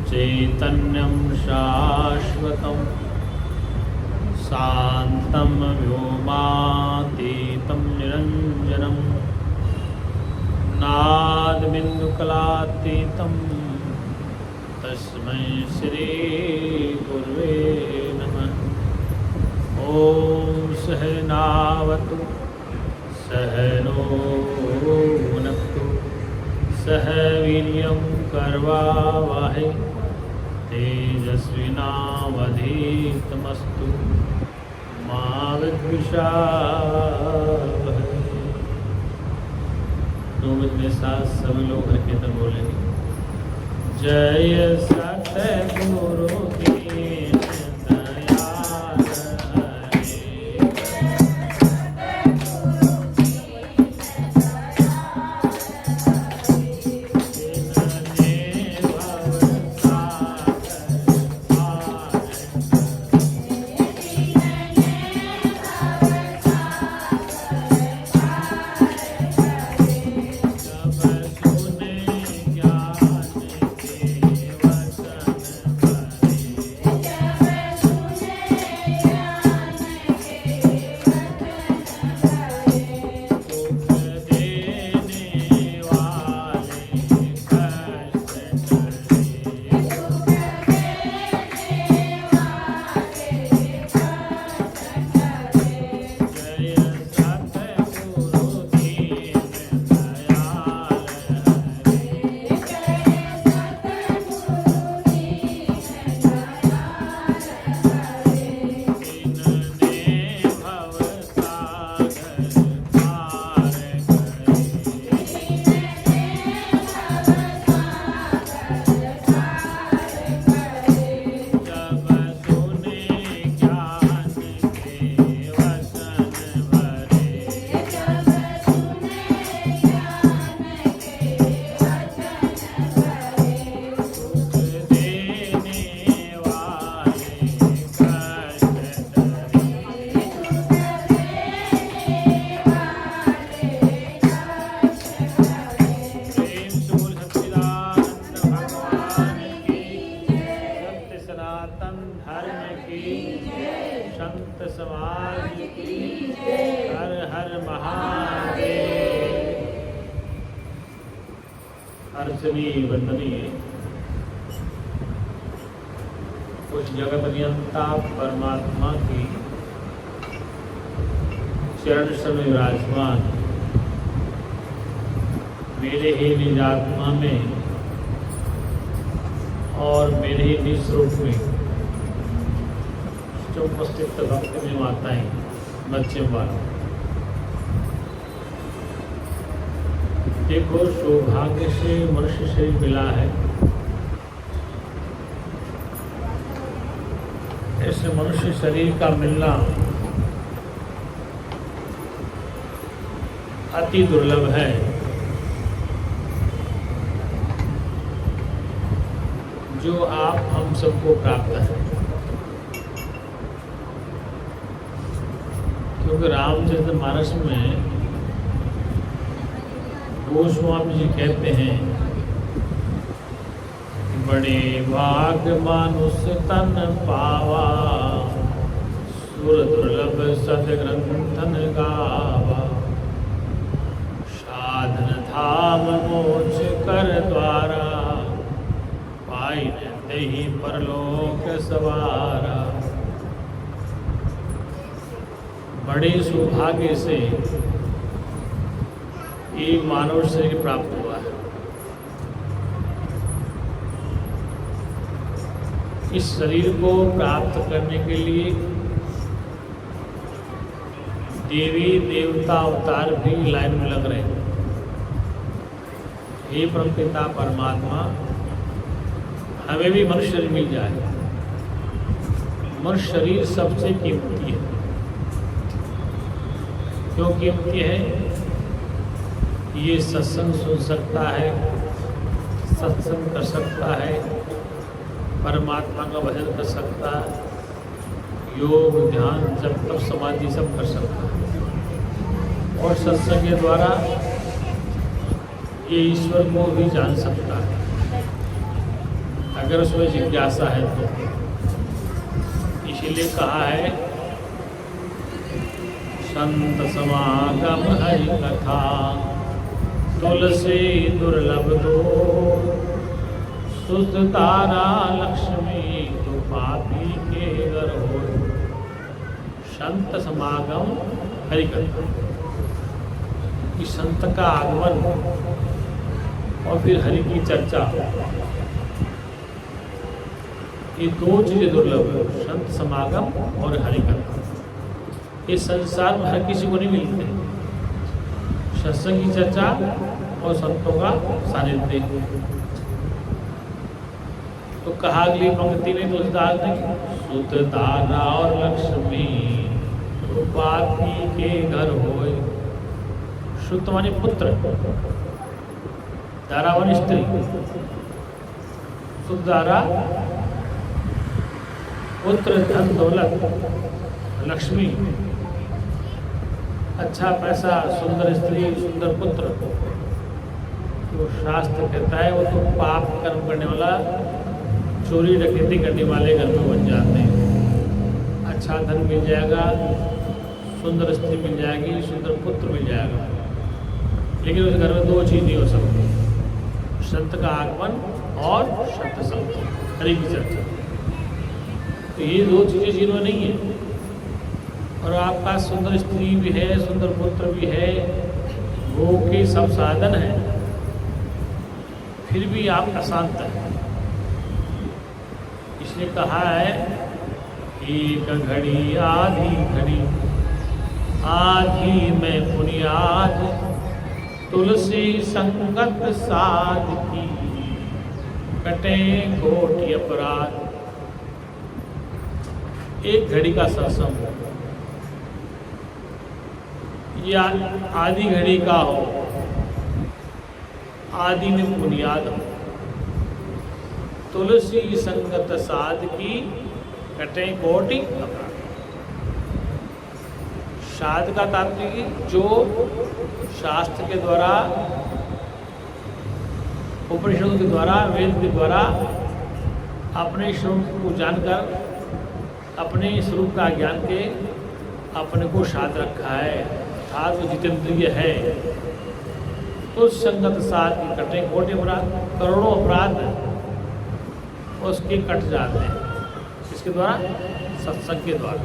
चैतन्यं शाश्वतं शान्तं व्योमातीतं निरञ्जनं नादबिन्दुकलातीतं तस्मै श्री गुरुवे नमः। ॐ सहनावतु सहनो भुनक्तु सह वीर्यं कर्वावहै तेजस्विनावधीतमस्तु मा विद्विषावहै। 2 मिनट में साथ सब लोग कीर्तन बोलेंगे। जय सतगुरु दीन दयाल समाज की हर हर महादेव। अर्चनी वंदनीय कुछ जगत नियंता परमात्मा की चरण समय विराजमान मेरे ही निजात्मा में और मेरे ही निज रूप में जो उपस्थित भक्त में माताएं बच्चे वालों, देखो सौभाग्य से मनुष्य शरीर मिला है। ऐसे मनुष्य शरीर का मिलना अति दुर्लभ है। जो आप हम सबको प्राप्त है, क्योंकि रामचरितमानस में गोस्वामी जी कहते हैं, बड़े भाग मानुष तन पावा, सुर दुर्लभ सदग्रंथन गावा, साधन धाम मोक्ष कर द्वारा, पाई ही परलोक सवारा। बड़े सौभाग्य से ये मानव शरीर प्राप्त हुआ है। इस शरीर को प्राप्त करने के लिए देवी देवता अवतार भी लाइन में लग रहे हैं। हे परमपिता परमात्मा, हमें भी मनुष्य शरीर मिल जाए। मनुष्य शरीर सबसे कीमती है। क्यों कीमती है? ये सत्संग सुन सकता है, सत्संग कर सकता है, परमात्मा का भजन कर सकता है, योग ध्यान जब तप समाधि सब कर सकता है, और सत्संग के द्वारा ये ईश्वर को भी जान सकता है अगर उसमें जिज्ञासा है तो। इसीलिए कहा है संत समागम हरि कथा तुलसी दुर्लभ दो सुध तारा लक्ष्मी तो पापी के घर हो। संत समागम हरि कथा, कि संत का आगमन और फिर हरि की चर्चा, ये दो चीजें दुर्लभ है, संत समागम और हरि कथा। इस संसार में हर किसी को नहीं मिलते, सत्संग की चर्चा और संतों का सानिध्य। तो कहा अगली पंक्ति में तुलसीदास ने, सुत तारा और लक्ष्मी तो पापी के घर होए। सुत माने पुत्र, तारा माने स्त्री, सुत तारा पुत्र धन दौलत, लक्ष्मी अच्छा पैसा, सुंदर स्त्री, सुंदर पुत्र। तो शास्त्र कहता है वो तो पाप कर्म करने वाला, चोरी डकैती करने वाले घर में बन जाते हैं। अच्छा धन मिल जाएगा, सुंदर स्त्री मिल जाएगी, सुंदर पुत्र मिल जाएगा, लेकिन उस घर में दो चीज़ नहीं हो सकती, संत का आगमन और सत्संग, हरि की चर्चा। तो ये दो चीज़ें जिनमें नहीं है, और आपका सुंदर स्त्री भी है, सुंदर पुत्र भी है, भोग के सब साधन है, फिर भी आप अशांत हैं। इसलिए कहा है एक घड़ी आधी घड़ी आधी में बुनियाद तुलसी संगत साध की कटे कोटि अपराध। एक घड़ी का सत्संग या आधी घड़ी का हो, आदि में बुनियाद हो, तुलसी संगत साध की कटे कोटि अपराध। साध का तात्पर्य जो शास्त्र के द्वारा, उपनिषदों के द्वारा, वेद के द्वारा अपने स्वरूप को जानकर, अपने स्वरूप का ज्ञान के अपने को साध रखा है, अर्थात वो जितेंद्रिय है। तो संगत साध की कटे कोटि अपराध, करोड़ों अपराध उसके कट जाते हैं, इसके द्वारा, सत्संग के द्वारा।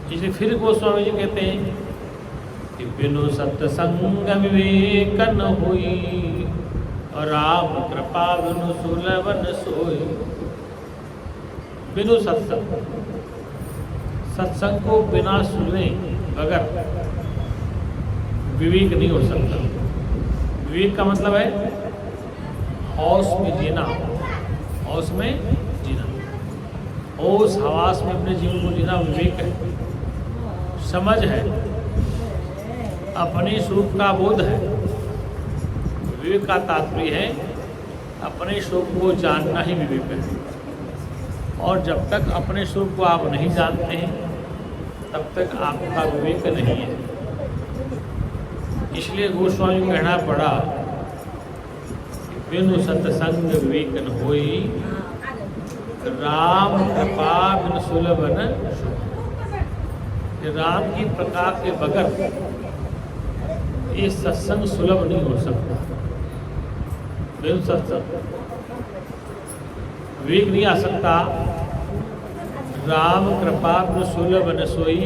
इसलिए फिर गोस्वामी जी कहते हैं कि बिनु सत्संग विवेक न हुई और राम कृपा बिनु सुलभ न सोई। बिनु सत्संग, सत्संग को बिना सुने बगैर विवेक नहीं हो सकता। विवेक का मतलब है हौस में जीना, हौस में जीना, होश हवास में अपने जीवन को जीना विवेक है, समझ है, अपने स्वरूप का बोध है। विवेक का तात्पर्य है अपने स्वरूप को जानना ही विवेक है। और जब तक अपने स्वरूप को आप नहीं जानते हैं तब तक आपका विवेक नहीं है। इसलिए गोस्वामी को कहना पड़ा बिनु सत्संग विवेक न होई राम कृपा बिनु सुलभ न सोई। राम की प्रकाश के बगैर ये सत्संग सुलभ नहीं हो सकता। बिनु सत्संग विवेक नहीं आ सकता। राम कृपा बिनु सुलभ न सोई,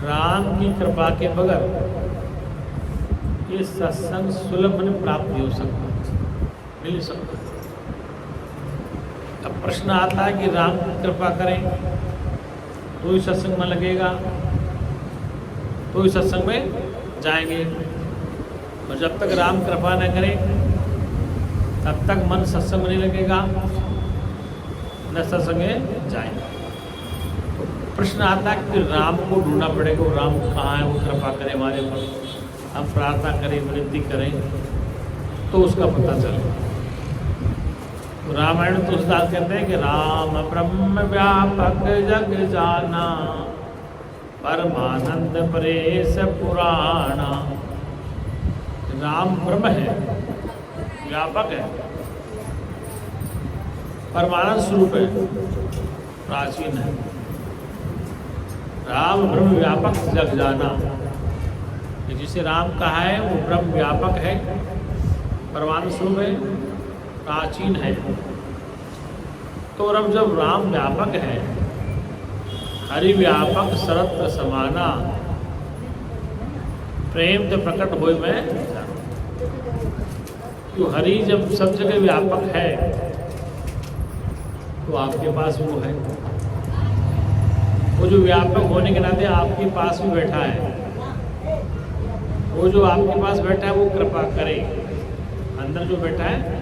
राम की कृपा के बगैर ये सत्संग सुलभ में प्राप्त नहीं हो सकता, मिल सकता। अब प्रश्न आता है कि राम की कृपा करें तो ही सत्संग में लगेगा, तो ही सत्संग में जाएंगे। और जब तक राम कृपा न करें तब तक मन सत्संग में नहीं लगेगा, न सत्संग में जाएंगे। तो प्रश्न आता है कि राम को ढूंढना पड़ेगा, वो राम कहाँ है, वो कृपा करे हमारे पर, हम प्रार्थना करें, विनती करें तो उसका पता चले। रामायण में तुलसीदास कहते हैं कि राम ब्रह्म व्यापक जग जाना, परमानंद परेश पुराणा। राम ब्रह्म है, व्यापक है, परमानंद स्वरूप है, प्राचीन है। राम ब्रह्म व्यापक जग जाना, जिसे राम कहा है वो ब्रह्म व्यापक है, परमानंद स्वरूप है, प्राचीन है। तो अब जब राम व्यापक है, हरि व्यापक सर्वत्र समाना, प्रेम तो प्रकट होए में। तो हरि जब सब जगह व्यापक है तो आपके पास वो है, वो जो व्यापक होने के नाते आपके पास भी बैठा है। वो जो आपके पास बैठा है वो कृपा करे। अंदर जो बैठा है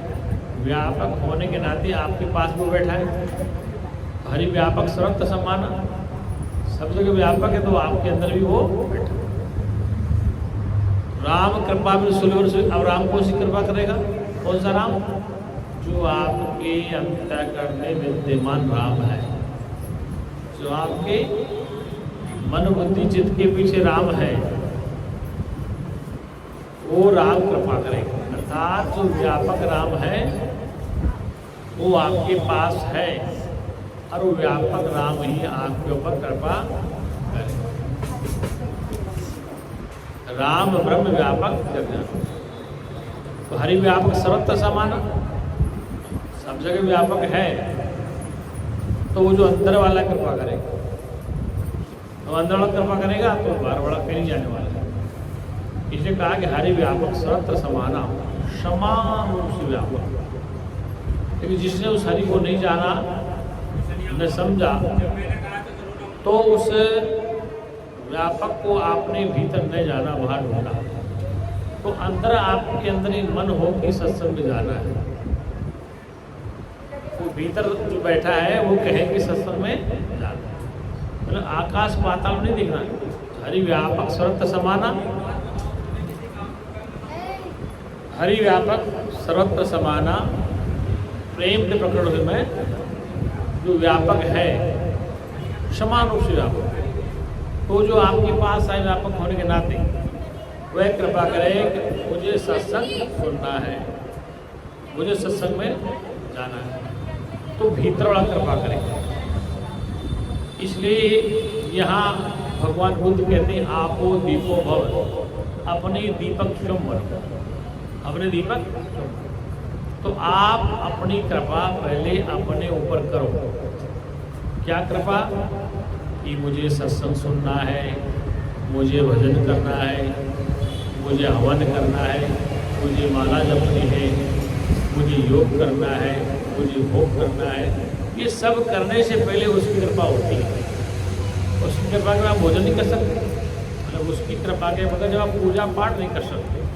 व्यापक होने के नाते आपके पास वो बैठा है। हरि व्यापक सर्वत्र समाना, सब जगह व्यापक है तो आपके अंदर भी वो बैठा है। राम कृपा में सुलभ। अब राम कौन सी कृपा करेगा? कौन सा राम? जो आपके अंतःकरण में विद्यमान राम है, जो आपके मन बुद्धि चित्त के पीछे राम है, वो राम कृपा करेगा। अर्थात जो व्यापक राम है वो आपके पास है और वो व्यापक राम ही आपके ऊपर कृपा करेगा। राम ब्रह्म व्यापक जगह, तो हरि व्यापक सर्वत्र समाना, सब जगह व्यापक है। तो वो जो अंदर वाला कृपा करेगा, तो अंदर वाला कृपा करेगा तो बाहर वाला कहीं जाने वाला है। इसलिए कहा कि हरि व्यापक सर्वत्र समाना, समान रूप से व्यापक। लेकिन जिसने उस हरि को नहीं जाना, न समझा, तो उस व्यापक को आपने भीतर न जाना, बाहर ढूंढा। तो अंदर आपके अंदर ही मन हो कि सत्संग में जाना है। वो भीतर जो बैठा है वो कहे कि सत्संग में जाना, मतलब आकाश पाताल नहीं दिखना। हरि व्यापक सर्वत्र समाना, हरि व्यापक सर्वत्र समाना, प्रेम के प्रकट हुए में जो व्यापक है समान रूप से व्यापक। तो जो आपके पास है व्यापक होने के नाते वह कृपा करे कि मुझे सत्संग सुनना है, मुझे सत्संग में जाना है, तो भीतर वाला कृपा करे। इसलिए यहाँ भगवान बुद्ध कहते हैं आपो दीपो भव, अपने दीपक क्यों बनो, अपने दीपक। तो आप अपनी कृपा पहले अपने ऊपर करो। क्या कृपा? कि मुझे सत्संग सुनना है, मुझे भजन करना है, मुझे हवन करना है, मुझे माला जपनी है, मुझे योग करना है, मुझे भोग करना है। ये सब करने से पहले उसकी कृपा होती है। उसकी कृपा के आप भोजन नहीं कर सकते, मतलब उसकी कृपा के बगैर जब आप पूजा पाठ नहीं कर सकते,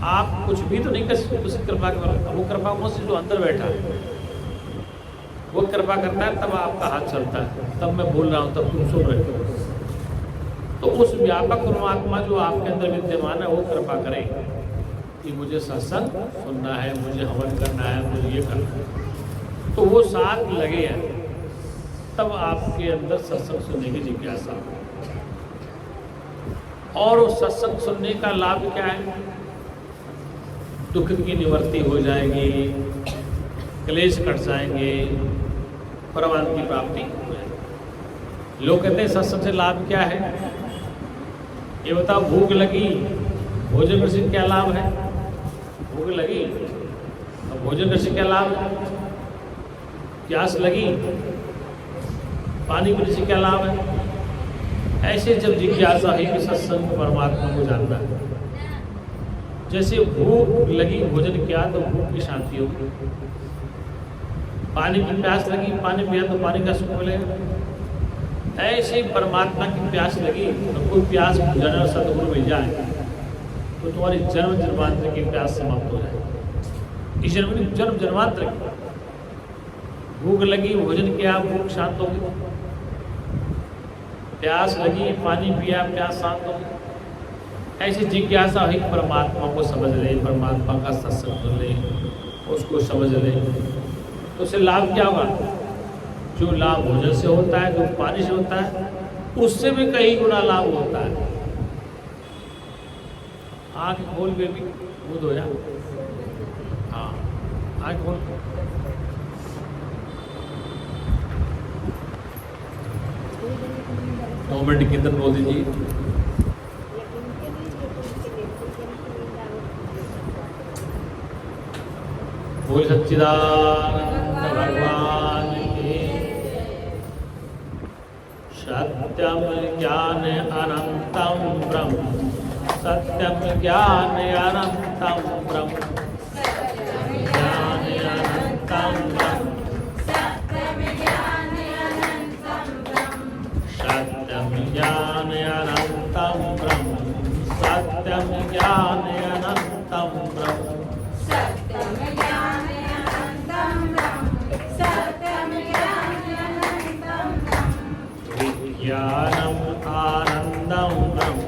आप कुछ भी तो नहीं कर सकते उसकी कृपा के बगैर। वो कृपा कौन सी? जो अंदर बैठा है वो कृपा करता है, तब आपका हाथ चलता है, तब मैं बोल रहा हूँ, तब तुम सुन रहे हो। तो उस व्यापक परमात्मा जो आपके अंदर विद्यमान है वो कृपा करे कि मुझे सत्संग सुनना है, मुझे हवन करना है, मुझे ये करना है। तो वो साथ लगे हैं, तब आपके अंदर सत्संग सुनने की जिज्ञासा। और उस सत्संग सुनने का लाभ क्या है? दुख की निवृत्ति हो जाएगी, क्लेश कट जाएंगे, परमानंद की प्राप्ति हो जाएगी। लोग कहते हैं सत्संग से लाभ क्या है? ये बताओ, भूख लगी, भोजन करने से क्या लाभ है? भूख लगी और भोजन करने से क्या लाभ है? प्यास लगी, पानी पीने से क्या लाभ है? ऐसे जब जिज्ञासा है कि सत्संग परमात्मा को जानना है, जैसे भूख लगी, भोजन किया तो भूख की शांति होगी, पानी की प्यास लगी, पानी पिया तो पानी का सुख मिलेगा। ऐसे ही परमात्मा की प्यास लगी तो कोई प्यास बुझाने सदगुरु मिल जाए तो तुम्हारी जन्म जन्मांतर की प्यास समाप्त हो जाए। इस जन्म जन्मांतर की भूख लगी, भोजन किया, भूख शांत हो गई, प्यास लगी, पानी पिया, प्यास शांत हो गई। ऐसी जिज्ञासा ही परमात्मा को समझ ले, परमात्मा का सत्संग सुन ले, उसको समझ ले, तो उससे लाभ क्या होगा? जो लाभ भोजन से होता है, जो पानी से होता है, उससे भी कई गुना लाभ होता है। आँख खोल बेबी, मुँह धो जा। हाँ, आँख खोल। दो मिनट के अंदर बोल दीजिए। बोल सच्चिदानंद भगवान की। सत्यम ज्ञान अनंतम ब्रह्म, सत्यम ज्ञान अनंतम ब्रह्म, ज्ञान अनंतम ब्रह्म, सत्यम ज्ञान अनंतम ब्रह्म, सत्यम ज्ञान अनंतम ब्रह्म, सत्यम ज्ञान अनंतम ब्रह्म, सत्यम ज्ञान अनंतम ब्रह्म, सत्यम ज्ञान अनंतम ब्रह्म, विज्ञानम आनंदम ब्रह्म,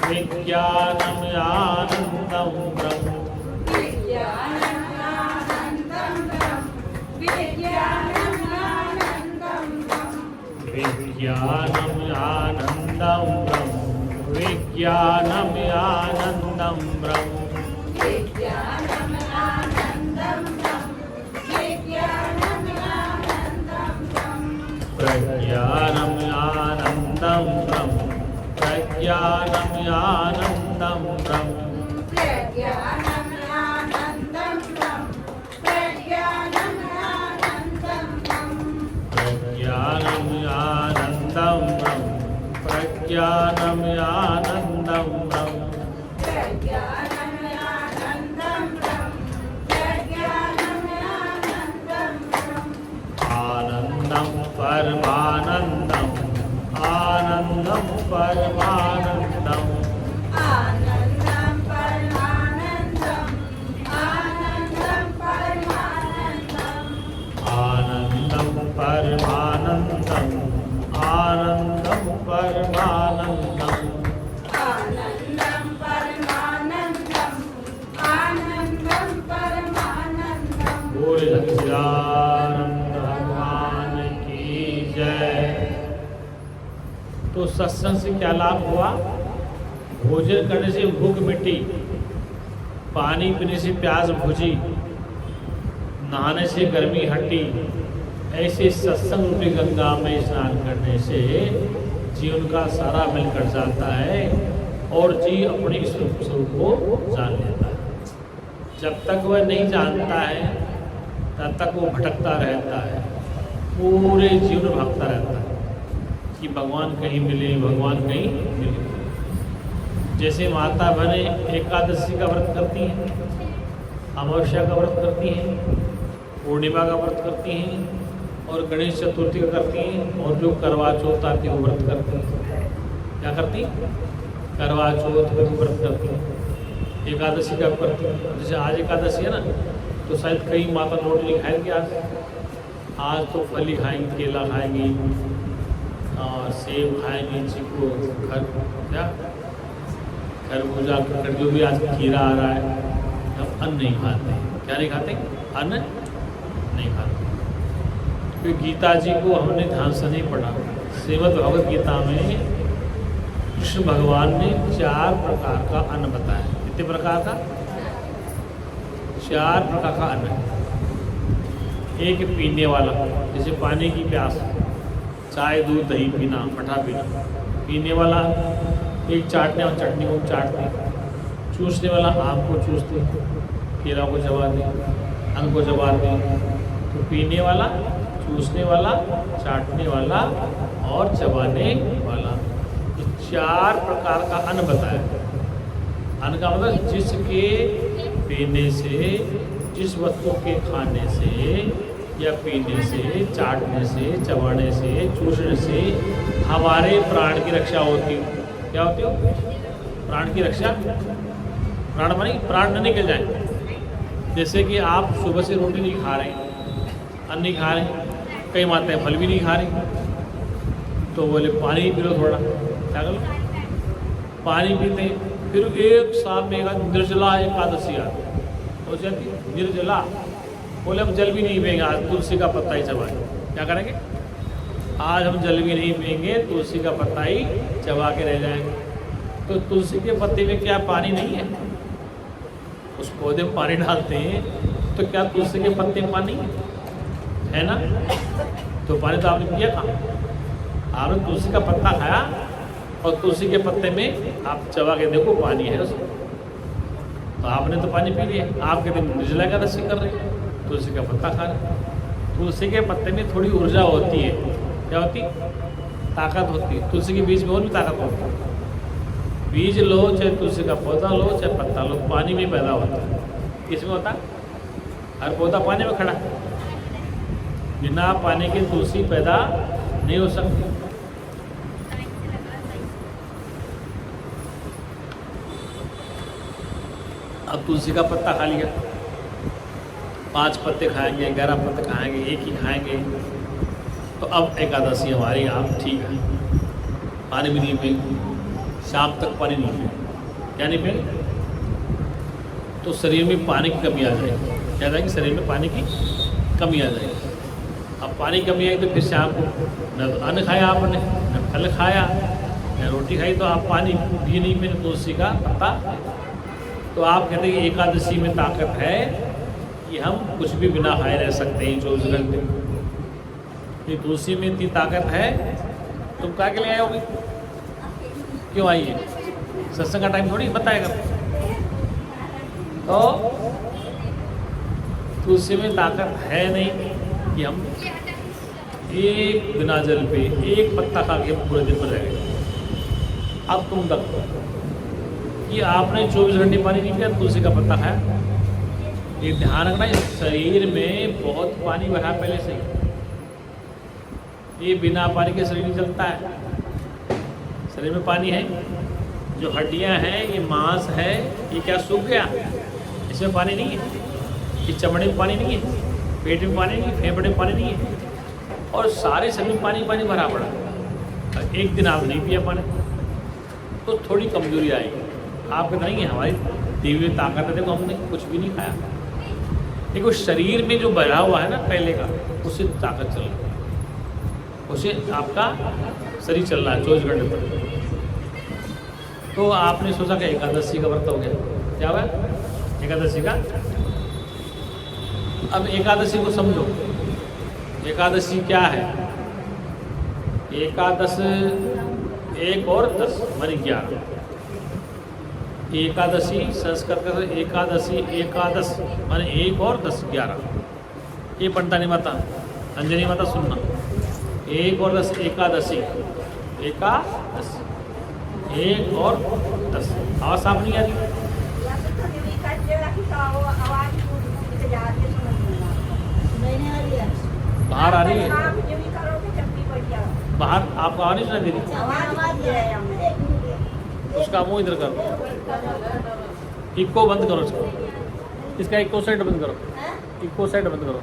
विज्ञानम आनंदम ब्रह्म, विज्ञानम आनंदम ब्रह्म, विज्ञानम आनंदम ब्रह्म, विज्ञानम आनंदम ब्रह्म, विज्ञानम आनंदम ब्रह्म, विज्ञानम आनंदम ब्रह्म, विज्ञानम आनंदम ब्रह्म, प्रज्ञानम आनंदम ब्रह्म, प्रज्ञानम आनंदम ब्रह्म, प्रज्ञानम आनंदम ब्रह्म, प्रज्ञानम आनंदम ब्रह्म, प्रज्ञानम आनंदम ब्रह्म, प्रज्ञानम आनंदम ब्रह्म, प्रज्ञानम आनंदम ब्रह्म, प्रज्ञानम आनंदम ब्रह्म, आनंदम परमानंदम, आनंदम परमानंदम, आनंदम परमानंदम, आनंदम परमानंदम, आनंदम परमानंदम, आनंदम परमानंदम, आनंदम परमानंदम, आनंदम परमानंदम। बोले सच्चिदानंद भगवान की जय। तो सत्संग से क्या लाभ हुआ? भोजन करने से भूख मिटी, पानी पीने से प्यास बुझी, नहाने से गर्मी हटी। ऐसे सत्संग रूपी गंगा में स्नान करने से जीवन का सारा मिल कट जाता है और जी अपने स्वरूप को जान लेता है। जब तक वह नहीं जानता है तब तक वो भटकता रहता है, पूरे जीवन भटकता रहता है कि भगवान कहीं मिले, भगवान कहीं मिले। जैसे माता बहनें एकादशी का व्रत करती हैं, अमावस्या का व्रत करती हैं, पूर्णिमा का व्रत करती हैं और गणेश चतुर्थी का करती हैं, और जो करवा चौथ आती है वो व्रत करती हैं। क्या करती? करवा चौथ का व्रत करती हैं, एकादशी का करती हैं। जैसे आज एकादशी है ना, तो शायद कई माता रोटी नहीं खाएंगी आज तो फल ही खाएंगी, केला खाएंगी और सेब खाएंगे, चीकू, क्या खरबूजा, ककड़, जो भी आज खीरा आ रहा है। हम अन्न नहीं खाते। क्या नहीं खाते? अन्न नहीं खाते। क्योंकि गीता जी को हमने ध्यान से नहीं पढ़ा। श्रीमद् भगवद गीता में कृष्ण भगवान ने 4 प्रकार का अन्न बताया। कितने प्रकार का? 4 प्रकार का अन्न। एक पीने वाला, जैसे पानी की प्यास, चाय दूध दही पीना, मठा पीना, पीने वाला। एक चाटने वाला, चटनी को चाटते, चूसने वाला आम को चूसते, केला को चबाते, अन्न को चबाते। तो पीने वाला, चूसने वाला, चाटने वाला और चबाने वाला, ये 4 प्रकार का अन्न बताया। अन्न का मतलब जिसके पीने से, जिस वस्तु के खाने से या पीने से, चाटने से, चबाने से, चूसने से हमारे प्राण की रक्षा होती है। क्या होती हो? प्राण की रक्षा। प्राण मानी प्राण न निकल जाए। जैसे कि आप सुबह से रोटी नहीं खा रहे, अन्न नहीं खा रहे, कई माताएं फल भी नहीं खा रही, तो बोले पानी पी लो थोड़ा। क्या करो? पानी पीते, फिर एक साथ में निर्जला एकादशी आती हो जाती। निर्जला बोले हम जल भी नहीं पिएंगे, आज तुलसी का पत्ता ही चबाएं। क्या करेंगे? आज हम जल भी नहीं पिएंगे, तुलसी का पत्ता ही चबा के रह जाएंगे। तो तुलसी के पत्ते में क्या पानी नहीं है? उस पौधे में पानी डालते हैं, तो क्या तुलसी के पत्ते में पानी है ना? तो पानी तो आपने पिया कहाँ? आपने तुलसी का पत्ता खाया और तुलसी के पत्ते में आप चबा के देखो पानी है उसमें, तो आपने तो पानी पी लिया। आप कहते निर्जला एकादशी कर रहे हैं, तुलसी का पत्ता खा रहे। तुलसी के पत्ते में थोड़ी ऊर्जा होती है। क्या होती? ताकत होती है। तुलसी के बीज में और भी ताकत होती है। बीज लो, चाहे तुलसी का पौधा लो, चाहे पत्ता लो, पानी में पैदा होता है। किसमें होता है? हर पौधा पानी में खड़ा है। बिना पानी के तुलसी पैदा नहीं हो सकती। अब तुलसी का पत्ता खा लिया, 5 पत्ते खाएंगे, 11 पत्ते खाएंगे, एक ही खाएंगे, तो अब एकादशी हमारी आप ठीक है। पानी भी नहीं पिएंगे, शाम तक पानी नहीं पिएंगे। क्या नहीं पिएंगे? तो शरीर में पानी की कमी आ जाएगी। क्या जाएगी? शरीर में पानी की कमी आ जाएगी। अब पानी की कमी आएगी तो फिर शाम को न तो अन्न खाया आपने, न फल खाया, न रोटी खाई, तो आप पानी भी नहीं पिए, तुलसी का पत्ता। तो आप कहते हैं कि एकादशी में ताकत है कि हम कुछ भी बिना खाए रह सकते हैं 24 घंटे। ये तुलसी में इतनी ताकत है, तुम क्या के लिए आए होगे? क्यों आई है? सत्संग का टाइम थोड़ी बताएगा। तो तुलसी में ताकत है नहीं कि हम एक बिना जल पे एक पत्ता खा के पूरे दिन पर रह गए। अब तुम तक कि आपने 24 घंटे पानी नहीं पिया, तुलसी का पत्ता खाया। ये ध्यान रखना, इस शरीर में बहुत पानी भरा पहले से ही। ये बिना पानी के शरीर नहीं चलता है। शरीर में पानी है, जो हड्डियां हैं, ये मांस है, ये क्या सूख गया? इसमें पानी नहीं है। इस चमड़े में पानी नहीं है, पेट में पानी नहीं है, फेफड़े में पानी नहीं है, और सारे शरीर में पानी पानी भरा पड़ा। एक दिन आप नहीं पिया पानी तो थोड़ी कमजोरी आएगी। आपको नहीं है हमारी दी हुई ताकत है, देखो हमने कुछ भी नहीं खाया, देखो शरीर में जो भरा हुआ है ना पहले का, उससे ताकत चल रही है, उससे आपका शरीर चल रहा है 24 घंटे तक। तो आपने सोचा कि एकादशी का व्रत हो गया। क्या हुआ? एकादशी का। अब एकादशी को समझो। एकादशी क्या है? एकादश 1 और 10 मानी 11। एकादशी संस्कृत का एकादशी, एकादश माने 1 और 10 11। ये पंडितानी माता, अंजनी माता सुनना, 1 और 10 एकादशी, एकादशी 1 और 10। आवाज साफ नहीं आ रही? बाहर आ रही है? बाहर आपको आवाज नहीं सुना दे रही? उसका मुंह इधर करो, इको बंद करो, इसका इको साइड बंद करो, इको साइड बंद करो।